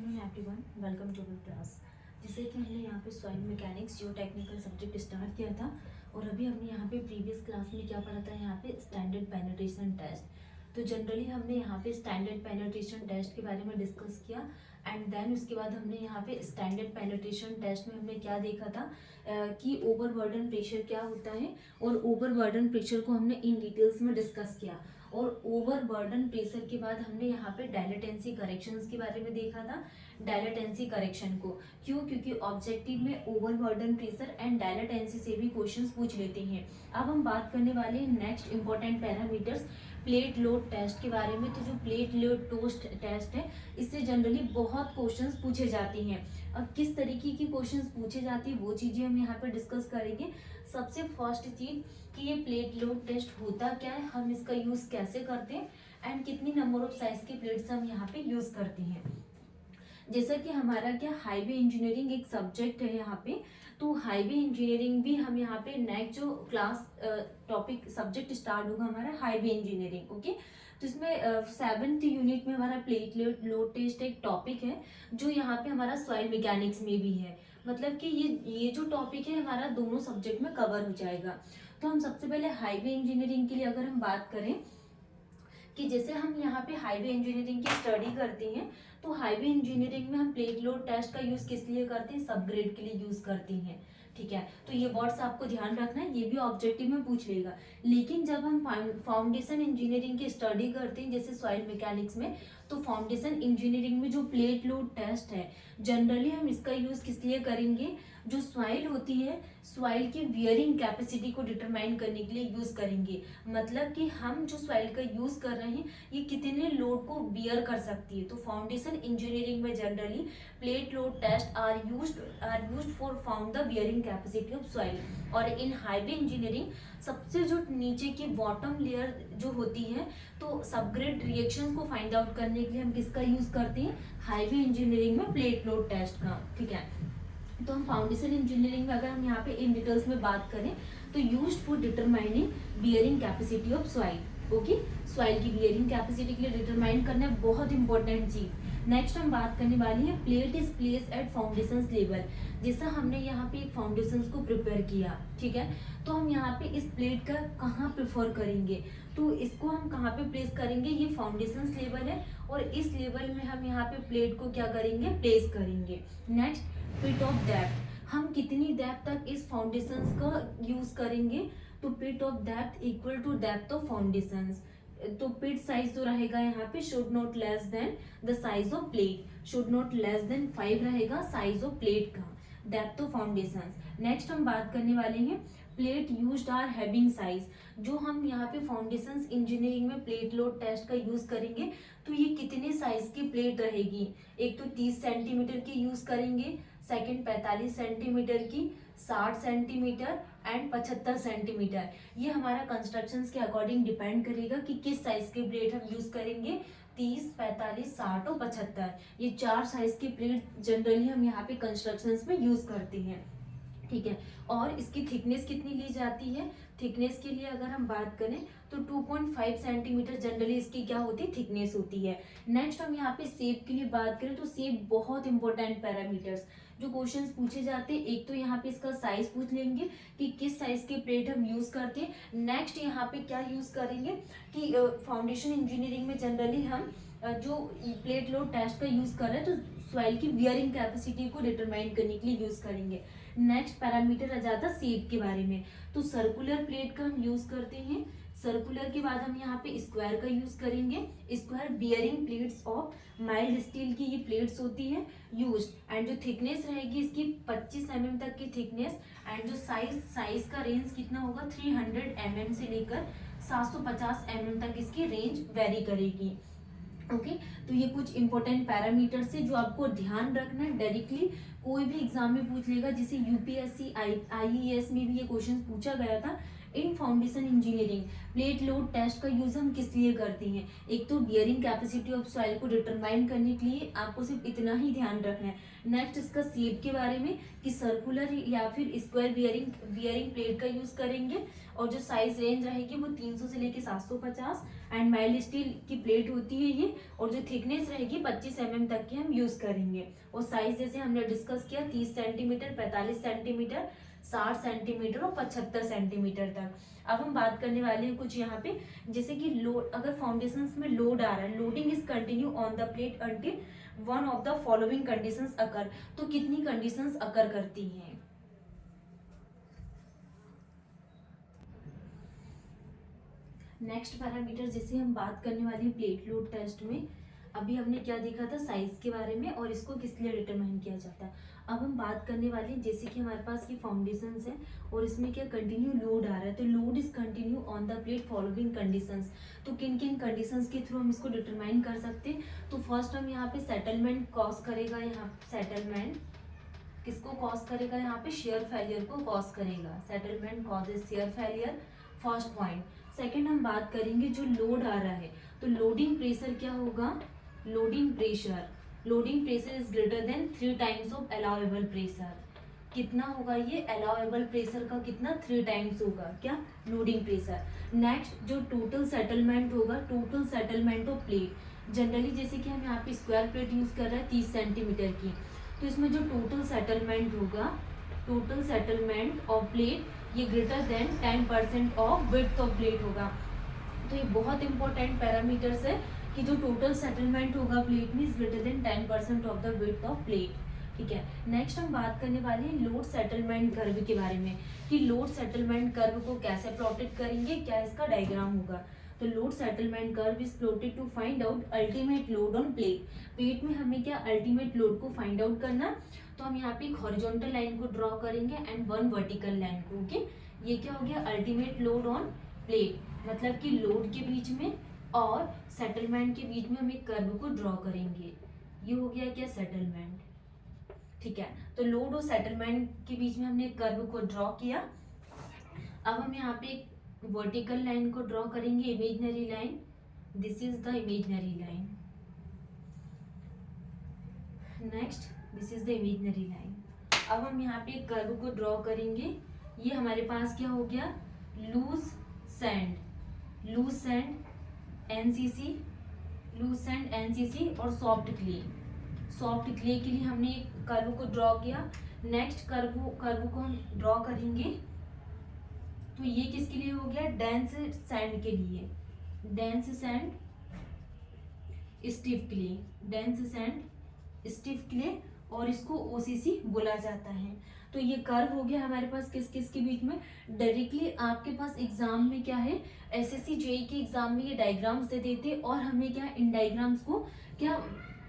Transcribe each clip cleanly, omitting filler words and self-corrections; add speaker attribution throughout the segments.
Speaker 1: Afternoon everyone, welcome to good class. जैसे कि हमने यहाँ पे सॉइल मैकेनिक्स जो टेक्निकल सब्जेक्ट स्टार्ट किया था और अभी हमने यहाँ पे प्रीवियस क्लास में क्या पढ़ा था, यहाँ पे स्टैंडर्ड पेनिट्रेशन टेस्ट। तो जनरली हमने यहाँ पे स्टैंडर्ड पेनिट्रेशन टेस्ट के बारे में डिस्कस किया एंड देन उसके बाद हमने यहाँ पे स्टैंडर्ड पेनिट्रेशन टेस्ट में हमने क्या देखा था कि ओवरबर्डन प्रेशर क्या होता है और ओवरबर्डन प्रेशर को हमने इन डिटेल्स में डिस्कस किया। और ओवरबर्डन प्रेशर के बाद हमने यहाँ पे डायलेटेंसी करेक्शंस के बारे में देखा था। डायलेटेंसी करेक्शन को क्योंकि ऑब्जेक्टिव में ओवरबर्डन प्रेशर एंड डायलेटेंसी से भी क्वेश्चंस पूछ लेते हैं। अब हम बात करने वाले हैं next important parameters plate load test के बारे में। तो जो प्लेट लोड टोस्ट टेस्ट है, इससे जनरली बहुत क्वेश्चंस पूछे जाते हैं। अब किस तरीके की क्वेश्चंस पूछे जाती है वो चीजें हम यहाँ पे डिस्कस करेंगे। सबसे फर्स्ट चीज कि ये प्लेट लोड टेस्ट होता क्या है, हम इसका यूज कैसे करते हैं एंड कितनी नंबर ऑफ साइज की प्लेट्स हम यहाँ पे यूज करते हैं। जैसा कि हमारा क्या हाईवे इंजीनियरिंग एक सब्जेक्ट है यहाँ पे, तो हाईवे इंजीनियरिंग भी हम यहाँ पे नेक्स्ट जो क्लास टॉपिक सब्जेक्ट स्टार्ट होगा हमारा हाईवे इंजीनियरिंग। ओके, तो इसमें 7th यूनिट में हमारा प्लेट लोड टेस्ट एक टॉपिक है जो यहाँ पे हमारा सॉइल मैकेनिक्स में भी है। मतलब कि ये जो टॉपिक है हमारा दोनों सब्जेक्ट में कवर हो जाएगा। तो हम सबसे पहले हाईवे इंजीनियरिंग के लिए अगर हम बात करें कि जैसे हम यहाँ पे हाईवे इंजीनियरिंग की स्टडी करते हैं, तो हाईवे इंजीनियरिंग में हम प्लेट लोड टेस्ट का यूज किस लिए करते हैं, सब ग्रेड के लिए यूज करते हैं। ठीक है, तो ये वर्ड्स आपको ध्यान रखना है, ये भी ऑब्जेक्टिव में पूछ लेगा। लेकिन जब हम फाउंडेशन इंजीनियरिंग की स्टडी करते हैं जैसे सॉइल मैकेनिक्स में, तो फाउंडेशन इंजीनियरिंग में जो प्लेट लोड टेस्ट है जनरली हम इसका यूज किस लिए करेंगे, जो सॉइल होती है सॉइल की वियरिंग कैपेसिटी को डिटरमाइन करने के लिए यूज करेंगे। मतलब कि हम जो सॉइल का यूज कर रहे हैं ये कितने लोड को बियर कर सकती है। तो फाउंडेशन इंजीनियरिंग में generally plate load test are used for found the bearing capacity of soil. और इन हाईवे इंजीनियरिंग सबसे जो नीचे की बॉटम लेयर जो होती है, तो सबग्रेड रिएक्शंस को फाइंड आउट करने के लिए हम किसका यूज करते हैं, हाईवे इंजीनियरिंग में प्लेट लोड टेस्ट का। ठीक है, तो हम फाउंडेशन इंजीनियरिंग में अगर हम यहाँ पे इन डिटेल्स में बात करें तो used for determining bearing capacity of soil. Okay, soil की बियरिंग कैपेसिटी के लिए डिटरमाइन करना है बहुत इंपॉर्टेंट चीज। नेक्स्ट हम बात करने वाली है plate is place at foundation level. जैसा हमने यहाँ पे एक फाउंडेशन को प्रिपेयर किया, ठीक है, तो हम यहाँ पे इस प्लेट का कहाँ प्रेफर करेंगे, तो इसको हम कहाँ पे प्लेस करेंगे, ये फाउंडेशन लेवल है और इस लेवल में हम यहाँ पे प्लेट को क्या करेंगे, प्लेस करेंगे। नेक्स्ट पिट ऑफ डेप्थ, हम कितनी डेप्थ तक इस फाउंडेशंस का यूज करेंगे, तो pit of depth equal to depth of foundations. तो पिट साइज जो रहेगा यहाँ पे should not less than the size of plate, should not less than 5 रहेगा साइज ऑफ प्लेट का, डेप्थ ऑफ फाउंडेशंस। नेक्स्ट हम बात करने वाले हैं plate used are having size. जो हम यहाँ पे फाउंडेशंस इंजीनियरिंग में प्लेट लोड टेस्ट का यूज करेंगे तो ये कितने साइज की प्लेट रहेगी, एक तो 30 सेंटीमीटर की यूज करेंगे, सेकंड 45 सेंटीमीटर की, 60 सेंटीमीटर एंड 75 सेंटीमीटर। ये हमारा कंस्ट्रक्शन के अकॉर्डिंग डिपेंड करेगा कि किस साइज की प्लेट हम यूज करेंगे, 30, 45, 60 और 75। ये 4 साइज की प्लेट जनरली हम यहाँ पे कंस्ट्रक्शन में यूज करते हैं। ठीक है, और इसकी थिकनेस कितनी ली जाती है, थिकनेस के लिए अगर हम बात करें तो 2.5 सेंटीमीटर जनरली इसकी क्या होती है, थिकनेस होती है। नेक्स्ट हम यहाँ पे शेप के लिए बात करें तो शेप बहुत इंपॉर्टेंट पैरामीटर्स जो क्वेश्चंस पूछे जाते हैं, एक तो यहाँ पे इसका साइज पूछ लेंगे कि किस साइज की प्लेट हम यूज करते हैं। नेक्स्ट यहाँ पे क्या यूज करेंगे कि फाउंडेशन इंजीनियरिंग में जनरली हम जो प्लेट लोड टेस्ट का यूज कर रहे हैं तो सॉइल की वियरिंग कैपेसिटी को डिटरमाइन करने के लिए यूज करेंगे। नेक्स्ट पैरामीटर आ जाता है शेप के बारे में, तो सर्कुलर प्लेट का हम यूज करते हैं। सर्कुलर के बाद हम यहाँ पे स्क्वायर का यूज करेंगे, square bearing plates of mild steel की ये प्लेट्स होती है यूज्ड। एंड जो थिकनेस रहेगी इसकी 25 mm तक की थिकनेस, एंड जो साइज का रेंज कितना होगा, 300 mm से लेकर 750 mm तक इसकी रेंज वेरी करेगी। ओके, तो ये कुछ इंपॉर्टेंट पैरामीटर्स है जो आपको ध्यान रखना है। डायरेक्टली कोई भी एग्जाम में पूछ लेगा, जिसे यूपीएससी आईईएस में भी ये क्वेश्चन पूछा गया था, in foundation engineering plate load test का यूज हम किस लिए करते हैं? एक तो बियरिंग कैपेसिटी ऑफ सॉइल को डिटरमाइन करने के लिए आपको सिर्फ इतना ही ध्यान रखना है। नेक्स्ट इसका शेप के बारे में कि सर्कुलर या फिर स्क्वायर बियरिंग प्लेट का यूज करेंगे, और जो साइज रेंज रहेगी वो 300 से लेके 750 एंड माइल्ड स्टील की प्लेट होती है ये, और जो थिकनेस रहेगी 25 mm तक की हम यूज करेंगे। और साइज जैसे हमने डिस्कस किया 30 सेंटीमीटर, 45 सेंटीमीटर, 60 सेंटीमीटर और 75 सेंटीमीटर तक। अब हम बात करने वाले हैं कुछ यहाँ पे, जैसे कि लोड, अगर फाउंडेशंस में लोड आ रहा है, loading is continue on the plate until one of the following conditions occur, तो कितनी कंडीशंस अकर करती हैं? नेक्स्ट पैरामीटर जैसे हम बात करने वाली है प्लेट लोड टेस्ट में, अभी हमने क्या देखा था साइज के बारे में और इसको किस लिए डिटरमाइन किया जाता है। अब हम बात करने वाले हैं जैसे कि हमारे पास की फाउंडेशंस है और इसमें क्या कंटिन्यू लोड आ रहा है, तो load is continue on the plate following conditions, तो किन किन कंडीशंस के थ्रू हम इसको डिटरमाइन कर सकते हैं? तो फर्स्ट हम यहाँ पे सेटलमेंट कॉज करेगा, यहाँ सेटलमेंट किसको कॉज करेगा? यहाँ पे शेयर फेलियर को कॉज करेगा, settlement causes share failure, first point. Second हम बात करेंगे जो लोड आ रहा है, तो लोडिंग प्रेशर क्या होगा? Loading pressure is greater than 3 times of allowable pressure. कितना होगा ये? अलाउएबल प्रेशर का कितना? 3 टाइम्स होगा क्या? Loading pressure. नेक्स्ट जो टोटल सेटलमेंट होगा, total settlement of plate, generally जैसे कि हम यहाँ पे स्क्वायर प्लेट यूज कर रहे हैं 30 सेंटीमीटर की, तो इसमें जो टोटल सेटलमेंट होगा, टोटल सेटलमेंट ऑफ प्लेट ये greater than 10% of width of plate होगा। तो ये बहुत इंपॉर्टेंट पैरामीटर्स है कि जो टोटल सेटलमेंट होगा प्लेट में is greater than 10% of the width of plate. ठीक है, नेक्स्ट हम बात करने वाले हैं लोड सेटलमेंट कर्व के बारे में, कि लोड सेटलमेंट कर्व को कैसे प्लॉटेड करेंगे, क्या इसका डायग्राम होगा। तो load settlement curve is plotted to find out ultimate load on plate. Plate में हमें क्या अल्टीमेट लोड को फाइंड आउट करना, तो हम यहाँ पे एक हॉरिजॉन्टल लाइन को ड्रॉ करेंगे एंड वन वर्टिकल लाइन को। ओके, ये क्या हो गया? अल्टीमेट लोड ऑन प्लेट, मतलब कि लोड के बीच में और सेटलमेंट के बीच में हम एक कर्व को ड्रॉ करेंगे। ये हो गया क्या? सेटलमेंट। ठीक है, तो लोड और सेटलमेंट के बीच में हमने एक कर्व को ड्रॉ किया। अब हम यहाँ पे एक वर्टिकल लाइन को ड्रॉ करेंगे, imaginary line, this is the imaginary line. Next this is the imaginary line. अब हम यहाँ पे एक कर्व को ड्रॉ करेंगे, ये हमारे पास क्या हो गया? Loose sand NCC, loose sand NCC और सॉफ्ट क्ले के लिए हमने एक कर्व को ड्रॉ किया। नेक्स्ट कर्व को हम ड्रॉ करेंगे, तो ये किसके लिए हो गया? डेंस सैंड के लिए, dense sand stiff clay, dense sand stiff clay, और इसको ओसीसी बोला जाता है। तो ये कर्व हो गया हमारे पास किस किस के बीच में। डायरेक्टली आपके पास एग्जाम में क्या है, एसएससी जेईई के एग्जाम में ये डायग्राम्स दे देते, और हमें क्या इन डायग्राम्स को क्या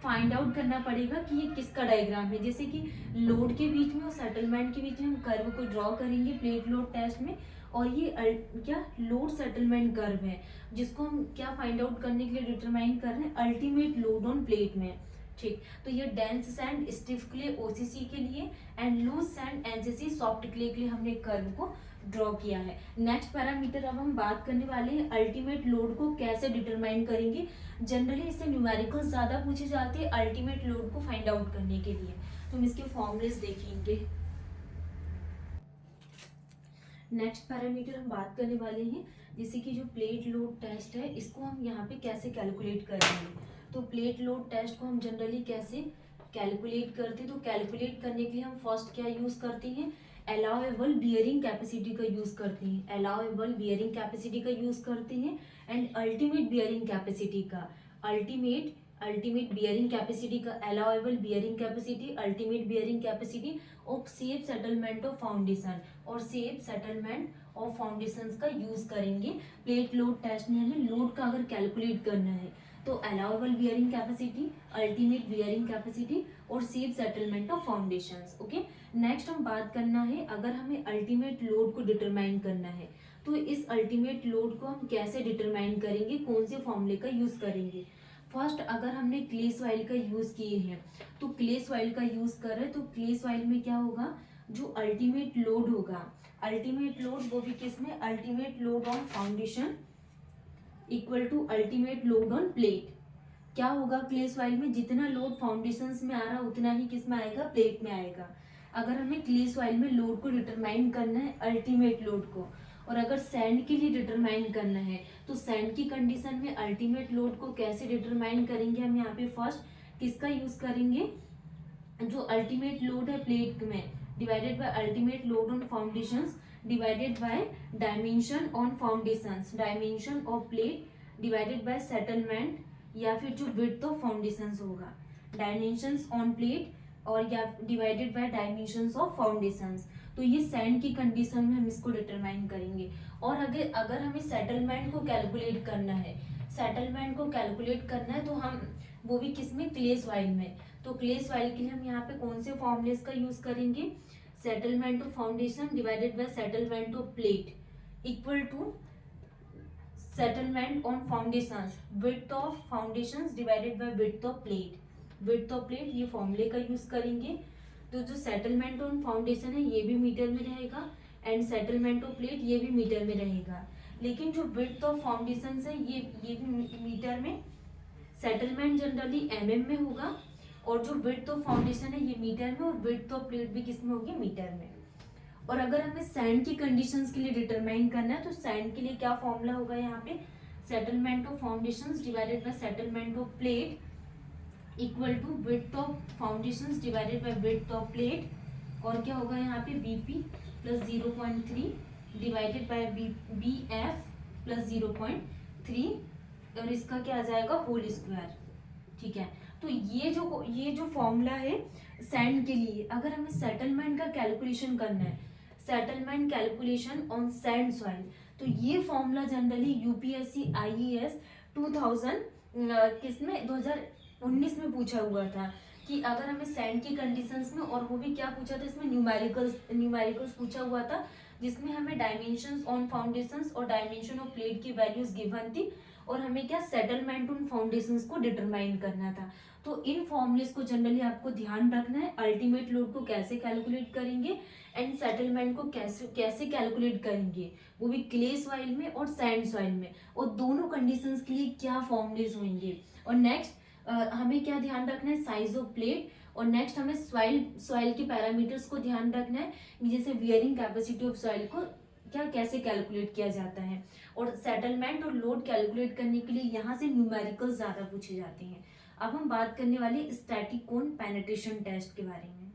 Speaker 1: फाइंड आउट करना पड़ेगा कि ये किसका डायग्राम है। जैसे कि लोड के बीच में और सेटलमेंट के बीच में हम कर्व को ड्रॉ करेंगे प्लेट लोड टेस्ट में, और ये क्या लोड सेटलमेंट कर्व है, जिसको हम क्या फाइंड आउट करने के लिए डिटरमाइन कर रहे हैं? अल्टीमेट लोड ऑन प्लेट में। ठीक, तो ये dense sand stiff clay OCC के लिए and loose sand NCC soft clay के लिए हमने कर्व को ड्रॉ किया है। नेक्स्ट पैरामीटर अब हम बात करने वाले हैं अल्टीमेट लोड को कैसे डिटरमाइन करेंगे। जनरली इससे न्यूमेरिकल्स ज्यादा पूछे जाते हैं अल्टीमेट लोड को फाइंड आउट करने के लिए, तो हम इसके फॉर्मूलेस देखेंगे। नेक्स्ट पैरामीटर हम बात करने वाले हैं जैसे कि जो प्लेट लोड टेस्ट है, इसको हम यहाँ पे कैसे कैलकुलेट करेंगे। तो प्लेट लोड टेस्ट को हम जनरली कैसे कैलकुलेट करते हैं, तो कैलकुलेट करने के लिए हम फर्स्ट क्या यूज करते हैं? अलाउएबल बियरिंग कैपेसिटी का यूज करते हैं, अलाउएबल बियरिंग कैपेसिटी का यूज करते हैं एंड अल्टीमेट बियरिंग कैपेसिटी का, अल्टीमेट बियरिंग कैपेसिटी का, allowable bearing capacity, ultimate bearing capacity of safe settlement of foundation, और सेफ सेटलमेंट ऑफ फाउंडेशंस का यूज करेंगे। प्लेट लोड टेस्ट में हमें लोड का अगर कैलकुलेट करना है तो allowable bearing capacity, ultimate bearing capacity और safe settlement of foundations. Okay, next हम बात करना है अगर हमें अल्टीमेट लोड को डिटरमाइन करना है, तो इस अल्टीमेट लोड को हम कैसे डिटरमाइन करेंगे, कौन से फॉर्मूले का यूज करेंगे। फर्स्ट, अगर हमने क्ले सॉइल का यूज किए हैं, तो क्ले सॉइल का यूज कर रहे हैं, तो क्ले सॉइल में क्या होगा? जो अल्टीमेट लोड होगा, अल्टीमेट लोड वो भी किसमें, ultimate load on foundation equal to ultimate load on plate. क्या होगा क्ले सॉइल में, जितना लोड फाउंडेशंस में आ रहा उतना ही किस में आएगा, प्लेट में आएगा। अगर हमें क्ले सॉइल में लोड को डिटरमाइन करना है, अल्टीमेट लोड को, और अगर सैंड के लिए डिटरमाइन करना है तो सैंड की कंडीशन में अल्टीमेट लोड को कैसे डिटरमाइन करेंगे, हम यहाँ पे फर्स्ट किसका यूज करेंगे, जो अल्टीमेट लोड है प्लेट में divided by ultimate load on foundations divided bye dimension on foundations, dimension of plate divided by settlement, या फिर जो विड्थ ऑफ फाउंडेशंस होगा, डायमेंशंस ऑन प्लेट और या divided by dimensions of foundations. तो ये सैंड की कंडीशन में हम इसको डिटरमाइन करेंगे। और अगर अगर हमें सेटलमेंट को कैलकुलेट करना है, सेटलमेंट को कैलकुलेट करना है तो हम वो भी किसमें, क्ले सॉइल में। तो क्ले सॉइल के लिए हम यहाँ पे कौन से फॉर्मूलेस का यूज करेंगे, settlement of foundation divided by settlement of plate equal to settlement on foundations, width of foundations divided by width of plate, width of plate, ये फॉर्मूले का यूज करेंगे। तो जो सेटलमेंट ऑन फाउंडेशन है ये भी मीटर में रहेगा एंड सेटलमेंट ऑफ प्लेट ये भी मीटर में रहेगा। लेकिन जो विड्थ ऑफ फाउंडेशन है ये भी मीटर में, सेटलमेंट जनरली mm में होगा और जो विड्थ ऑफ फाउंडेशन है ये मीटर में, और विड्थ ऑफ प्लेट भी किसमें होगी, मीटर में। और अगर हमें सैंड की कंडीशंस के लिए डिटरमाइन करना है तो सैंड के लिए क्या फॉर्मूला होगा यहाँ पे, settlement of foundations divided by settlement of plate equal to width of foundations divided by width of plate, और क्या होगा यहाँ पे BP plus 0.3 divided by BF plus 0.3, और इसका क्या आ जाएगा, होल स्क्वायर। ठीक है, तो ये जो फॉर्मूला है सैंड के लिए, अगर हमें सेटलमेंट का कैलकुलेशन करना है, settlement calculation on sand soil, तो ये फॉर्मूला जनरली यूपीएससी IES 2000 किसमें 2019 में पूछा हुआ था कि अगर हमें सैंड की कंडीशंस में, और वो भी क्या पूछा था इसमें, न्यूमेरिकल्स पूछा हुआ था, जिसमें हमें डायमेंशंस ऑन फाउंडेशंस और डायमेंशन ऑफ प्लेट की वैल्यूज गिवन थी, और हमें क्या सेटलमेंट ऑन फाउंडेशंस को डिटरमाइन करना था। तो इन फॉर्मूलेस को जनरली आपको ध्यान रखना है, अल्टीमेट लोड को कैसे कैलकुलेट करेंगे एंड सेटलमेंट को कैसे कैलकुलेट करेंगे, वो भी क्ले सॉइल में और सैंड सॉइल में, और दोनों कंडीशंस के लिए क्या फॉर्मूलेस होंगे। और नेक्स्ट हमें क्या ध्यान रखना है, साइज ऑफ प्लेट, और नेक्स्ट हमें सॉइल के पैरामीटर्स को ध्यान रखना है, जैसे वियरिंग कैपेसिटी ऑफ सॉइल को क्या कैसे कैलकुलेट किया जाता है, और सेटलमेंट और लोड कैलकुलेट करने के लिए यहाँ से न्यूमेरिकल्स ज़्यादा पूछे जाते हैं। अब हम बात करने वाले स्टैटिक कोन पेनिट्रेशन टेस्ट के बारे में।